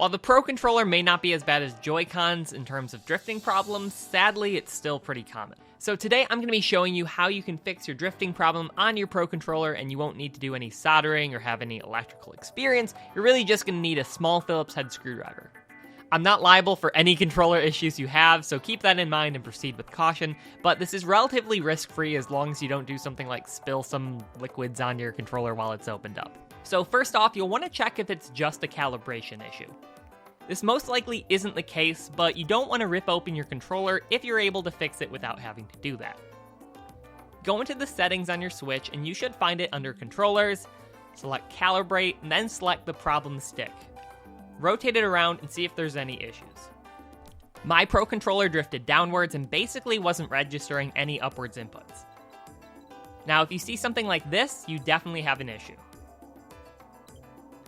While the Pro Controller may not be as bad as Joy-Cons in terms of drifting problems, sadly it's still pretty common. So today I'm going to be showing you how you can fix your drifting problem on your Pro Controller, and you won't need to do any soldering or have any electrical experience. You're really just going to need a small Phillips head screwdriver. I'm not liable for any controller issues you have, so keep that in mind and proceed with caution, but this is relatively risk-free as long as you don't do something like spill some liquids on your controller while it's opened up. So first off, you'll want to check if it's just a calibration issue. This most likely isn't the case, but you don't want to rip open your controller if you're able to fix it without having to do that. Go into the settings on your Switch and you should find it under Controllers, select Calibrate, and then select the problem stick. Rotate it around and see if there's any issues. My Pro Controller drifted downwards and basically wasn't registering any upwards inputs. Now if you see something like this, you definitely have an issue.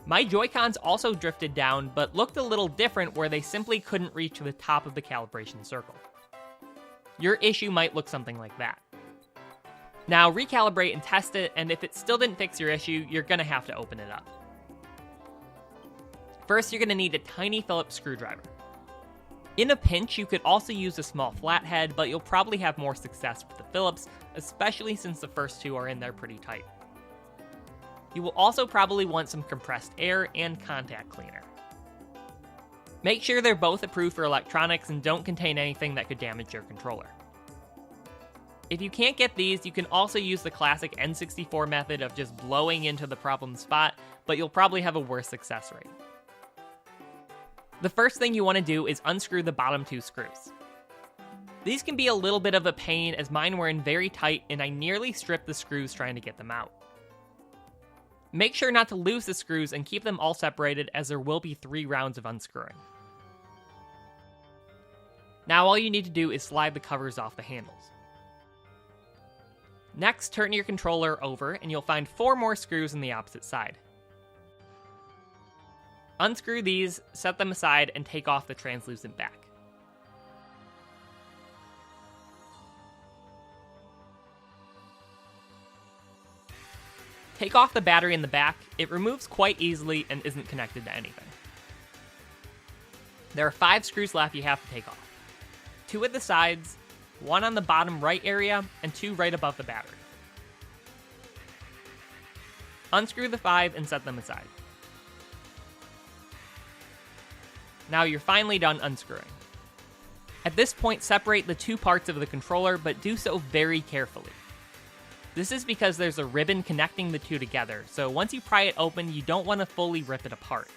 My Joy-Cons also drifted down, but looked a little different where they simply couldn't reach to the top of the calibration circle. Your issue might look something like that. Now recalibrate and test it, and if it still didn't fix your issue, you're gonna have to open it up. First, you're gonna need a tiny Phillips screwdriver. In a pinch, you could also use a small flathead, but you'll probably have more success with the Phillips, especially since the first two are in there pretty tight. You will also probably want some compressed air and contact cleaner. Make sure they're both approved for electronics and don't contain anything that could damage your controller. If you can't get these, you can also use the classic N64 method of just blowing into the problem spot, but you'll probably have a worse success rate. The first thing you want to do is unscrew the bottom two screws. These can be a little bit of a pain as mine were in very tight and I nearly stripped the screws trying to get them out. Make sure not to lose the screws and keep them all separated as there will be 3 rounds of unscrewing. Now all you need to do is slide the covers off the handles. Next, turn your controller over and you'll find 4 more screws on the opposite side. Unscrew these, set them aside, and take off the translucent back. Take off the battery in the back. It removes quite easily and isn't connected to anything. There are 5 screws left you have to take off. 2 at the sides, 1 on the bottom right area, and 2 right above the battery. Unscrew the 5 and set them aside. Now you're finally done unscrewing. At this point, separate the 2 parts of the controller, but do so very carefully. This is because there's a ribbon connecting the 2 together, so once you pry it open, you don't want to fully rip it apart.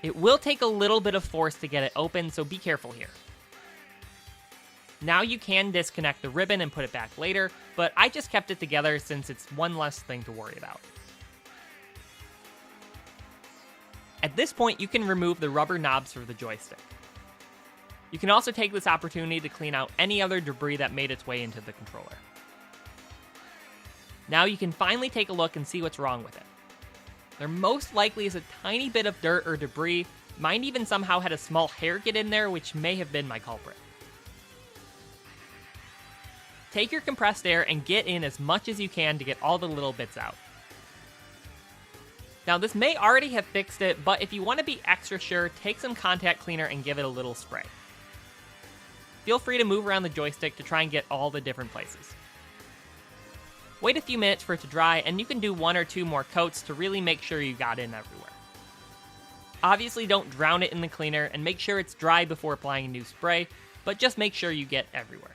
It will take a little bit of force to get it open, so be careful here. Now you can disconnect the ribbon and put it back later, but I just kept it together since it's one less thing to worry about. At this point, you can remove the rubber knobs for the joystick. You can also take this opportunity to clean out any other debris that made its way into the controller. Now you can finally take a look and see what's wrong with it. There most likely is a tiny bit of dirt or debris. Mine even somehow had a small hair get in there, which may have been my culprit. Take your compressed air and get in as much as you can to get all the little bits out. Now this may already have fixed it, but if you want to be extra sure, take some contact cleaner and give it a little spray. Feel free to move around the joystick to try and get all the different places. Wait a few minutes for it to dry, and you can do 1 or 2 more coats to really make sure you got in everywhere. Obviously don't drown it in the cleaner, and make sure it's dry before applying a new spray, but just make sure you get everywhere.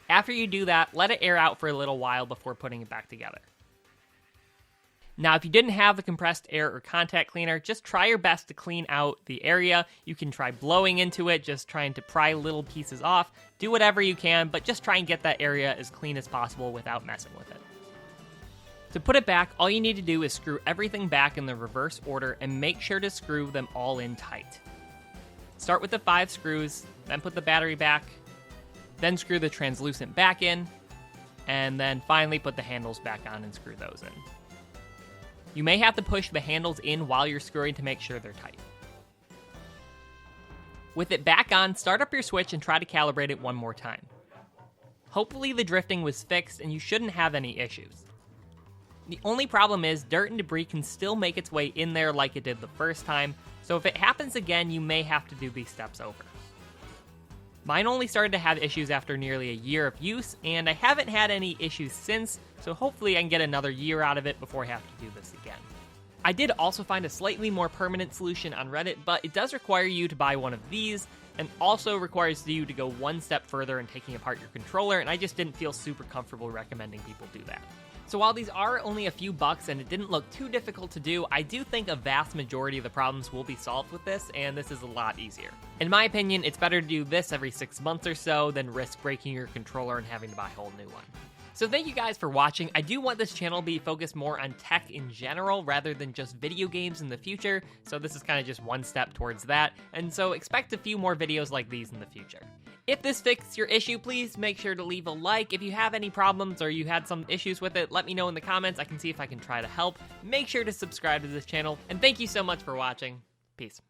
After you do that, let it air out for a little while before putting it back together. Now, if you didn't have the compressed air or contact cleaner, just try your best to clean out the area. You can try blowing into it, just trying to pry little pieces off. Do whatever you can, but just try and get that area as clean as possible without messing with it. To put it back, all you need to do is screw everything back in the reverse order and make sure to screw them all in tight. Start with the 5 screws, then put the battery back, then screw the translucent back in, and then finally put the handles back on and screw those in. You may have to push the handles in while you're screwing to make sure they're tight. With it back on, start up your Switch and try to calibrate it one more time. Hopefully the drifting was fixed and you shouldn't have any issues. The only problem is dirt and debris can still make its way in there like it did the first time, so if it happens again, you may have to do these steps over. Mine only started to have issues after nearly a year of use, and I haven't had any issues since, so hopefully I can get another year out of it before I have to do this again. I did also find a slightly more permanent solution on Reddit, but it does require you to buy one of these, and also requires you to go one step further in taking apart your controller, and I just didn't feel super comfortable recommending people do that. So while these are only a few bucks and it didn't look too difficult to do, I do think a vast majority of the problems will be solved with this, and this is a lot easier. In my opinion, it's better to do this every 6 months or so than risk breaking your controller and having to buy a whole new one. So thank you guys for watching. I do want this channel to be focused more on tech in general rather than just video games in the future, so this is kind of just one step towards that, and so expect a few more videos like these in the future. If this fixed your issue, please make sure to leave a like. If you have any problems or you had some issues with it, let me know in the comments. I can see if I can try to help. Make sure to subscribe to this channel, and thank you so much for watching. Peace.